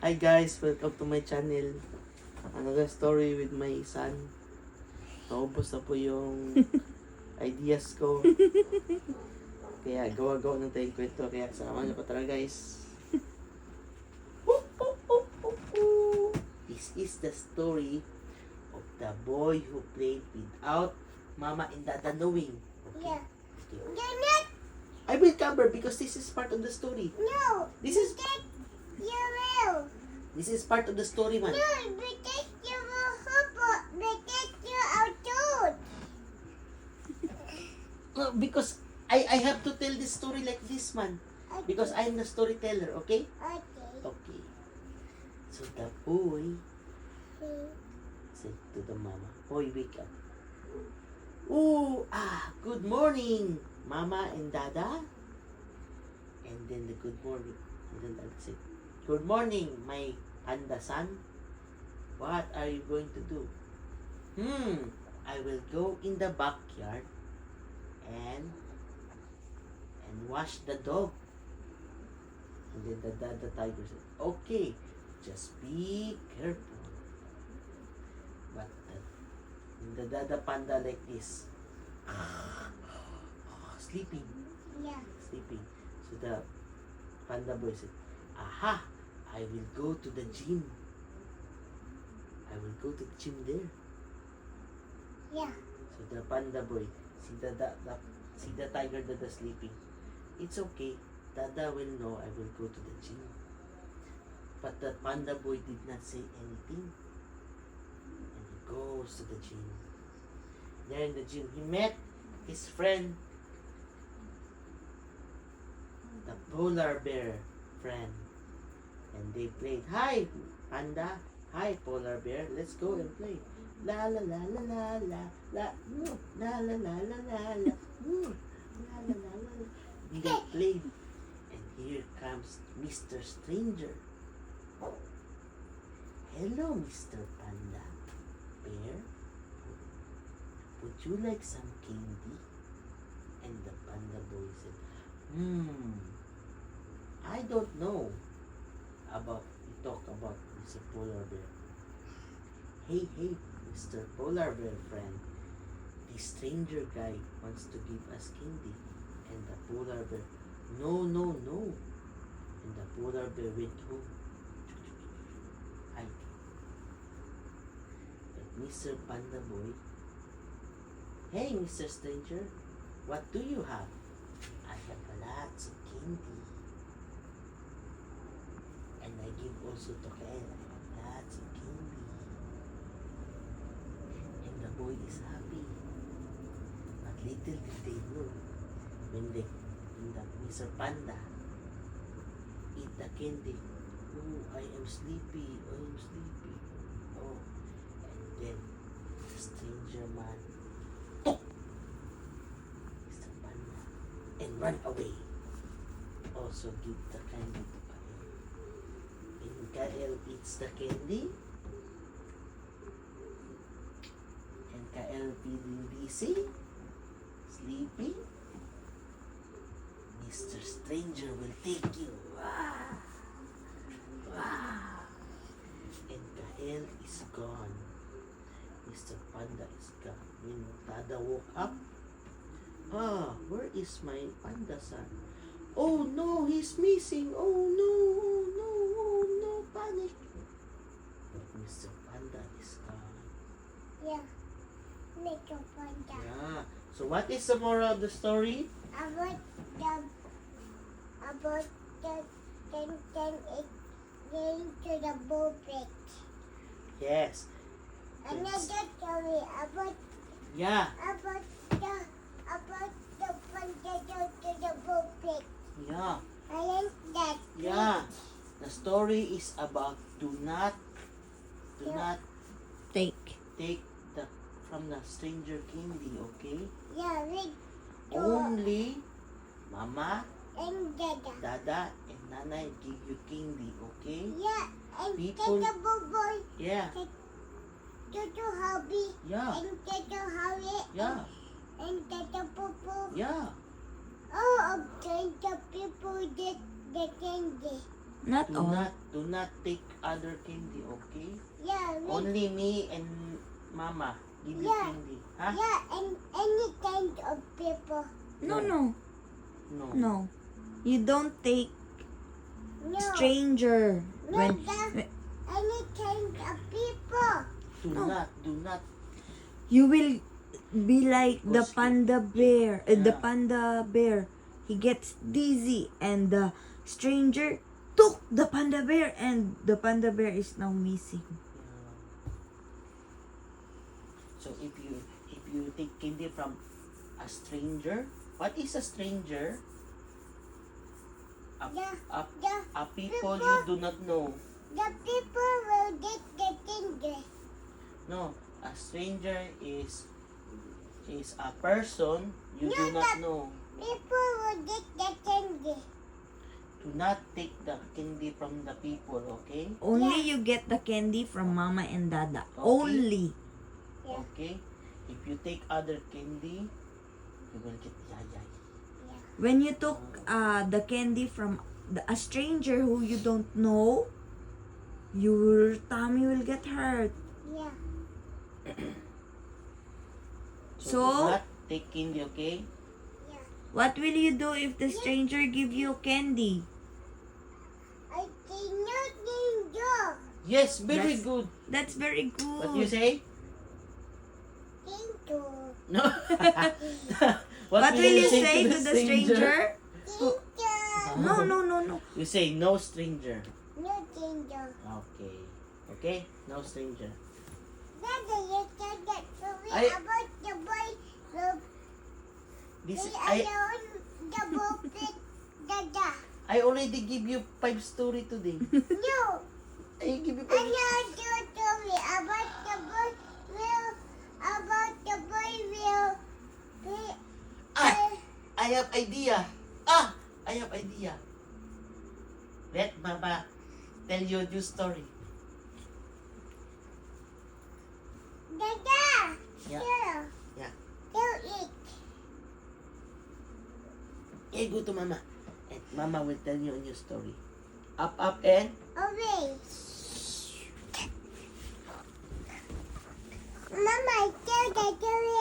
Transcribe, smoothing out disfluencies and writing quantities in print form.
Hi guys, welcome to my channel. Another story with my son. Naubos na po yung ideas ko. Kaya gawa-gawa ng tayong kwento. Kaya samahan niyo ko tara guys. This is the story of the boy who played without mama and dada knowing. Okay? Yeah. Okay. You're not. I will cover because this is part of the story. No. This is You will. this is part of the story, man. No, because you will hope. Because you are told. No, because I have to tell this story like this, man. Because I'm the storyteller, okay? Okay. Okay. So the boy said to the mama, "Boy, wake up. Good morning, mama and dada." And then the good morning. And then dada said, "Good morning, my panda son. What are you going to do?" I will go in the backyard and wash the dog. And then the tiger said, "Okay, just be careful." But the dada panda like this, sleeping. So the panda boy said, "Aha, I will go to the gym. I will go to the gym there." Yeah. So the panda boy, see the tiger dada sleeping. It's okay. Dada will know I will go to the gym. But the panda boy did not say anything. And he goes to the gym. There in the gym, he met his friend, the polar bear friend. And they played. "Hi, panda. Hi, polar bear. Let's go and play. La la la la la la la. La la la la la la. La la la la la." They played. And here comes Mr. Stranger. "Hello, Mr. Panda Bear. Would you like some candy?" And the panda boy said, I don't know about, you talk about Mr. Polar Bear. Hey, Mr. Polar Bear friend. This stranger guy wants to give us candy." And the polar bear, no. And the polar bear went home. Hiding. But Mr. Panda Boy, "Hey, Mr. Stranger, what do you have?" "I have lots of candy. And I give also to Ken. I have lots of candy." And the boy is happy. But little did they know, when the Mr. Panda eat the candy, I am sleepy. Oh, and then the stranger man took Mr. Panda and run away. Also give the candy to Kael. And Kael eats the candy. And Kael feeling dizzy, sleepy. Mr. Stranger will take you. And Kael is gone. Mr. Panda is gone. When Dada woke up, where is my panda son? Oh no, he's missing. Oh no, panic. But Mr. Panda is gone. Yeah. Make a panda. Yeah. So what is the moral of the story? About the it's going to the bullpit. Yes. Another story about Yeah. the panda go to the bullpit. Yeah. I like that. Yeah. The story is about do not Take. take from the stranger candy, okay? Yeah, with Only mama, and dada. dada, and nanay give you candy, okay? Yeah, and People- take the boy. Yeah. Toto hubby. Yeah. And Toto Harry. Yeah. And Toto Popo. Yeah. Oh, okay, the people get the candy. Not all. Do not take other candy, okay? Yeah, me. Only me and Mama give you Yeah. candy. Huh? Yeah, and any kind of people. No, No. no, No. no. You don't take No. stranger. No, When any kind of people. Do not. you will be like the Because panda bear. The Yeah. panda bear. He gets dizzy and the stranger took the panda bear and the panda bear is now missing. Yeah. So if you take candy from a stranger, what is a stranger? Yeah. A people People. you do not know. The people will get the candy. No, a stranger is a person you do No, not the- know. People will get the candy. Do not take the candy from the people, okay? Only you get the candy from mama and dada. Okay. Only. Yeah. Okay? If you take other candy, you will get yayay. Yeah. When you took the candy from a stranger who you don't know, your tummy will get hurt. Yeah. So, So? do not take candy, okay? Yeah. What will you do if the stranger give you candy? I cannot enjoy. Yes, very That's- good. That's very good. What you say? Thank you. No. What will you say to the stranger? Thank you. No, no, no, no. You say no stranger. No danger. Okay. Okay? No stranger. Dada, you said that story I- about the boy who This play I alone the boat with Dada. I already give you 5 story today. No, I give you 5. another story about the boy will play. Ah, I have idea. I have idea. Let Mama tell you a new story. Dada, Yeah. here, Yeah. tell it. Okay, go to Mama. And Mama will tell you a new story. Up, and Away. Mama, tell the story